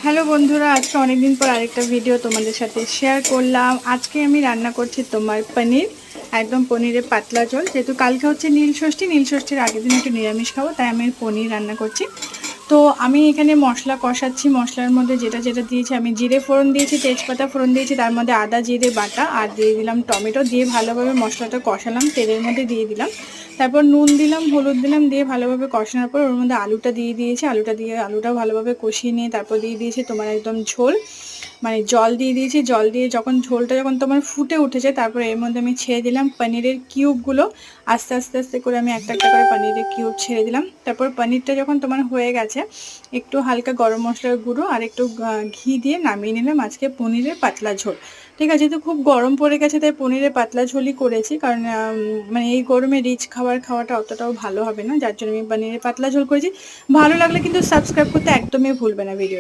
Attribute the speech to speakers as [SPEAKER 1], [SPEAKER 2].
[SPEAKER 1] Hello বন্ধুরা, আজকে অনেকদিন পর আরেকটা ভিডিও তোমাদের সাথে শেয়ার করলাম। আজকে আমি রান্না করছি তোমার পনির, একদম পনিরের পাতলা ঝোল। যেহেতু কালকে হচ্ছে নীলষষ্ঠী, নীলষষ্ঠীর আগের দিন একটু নিরামিষ খাবো, তাই আমি পনির রান্না করছি। তো আমি এখানে মশলা কষাচ্ছি। মশলার মধ্যে যেটা যেটা দিয়েছি, আমি জিরে ফোড়ন দিয়েছি, তেজপাতা ফোড়ন দিয়েছি, তার মধ্যে আদা জিরে বাটা আর দিয়ে দিলাম টমেটো, দিয়ে ভালোভাবে মশলাটা কষালাম, তেলের মধ্যে দিয়ে দিলাম। তারপর নুন দিলাম, হলুদ দিলাম, দিয়ে ভালোভাবে কষানোর পর ওর মধ্যে আলুটা দিয়ে দিয়েছি। আলুটাও ভালোভাবে কষিয়ে নিয়ে তারপর দিয়ে দিয়েছি তোমার একদম ঝোল, মানে জল দিয়ে দিয়েছি। জল দিয়ে ঝোলটা যখন তোমার ফুটে উঠেছে, তারপর এর মধ্যে আমি ছেড়ে দিলাম পনিরের কিউবগুলো। আস্তে আস্তে আস্তে করে আমি একটা একটা করে পনিরের কিউব ছেড়ে দিলাম। তারপর পনিরটা যখন তোমার হয়ে গেছে, একটু হালকা গরম মশলার গুঁড়ো আর একটু ঘি দিয়ে নামিয়ে নিলাম আজকে পনিরের পাতলা ঝোল। ঠিক আছে, তো খুব গরম পড়ে গেছে, তাই পনিরের পাতলা ঝোলই করেছি, কারণ মানে এই গরমে রিচ খাওয়াটা অতটাও ভালো হবে না, যার জন্য আমি পনিরের পাতলা ঝোল করেছি। ভালো লাগলে কিন্তু সাবস্ক্রাইব করতে একদমই ভুলবে না ভিডিও।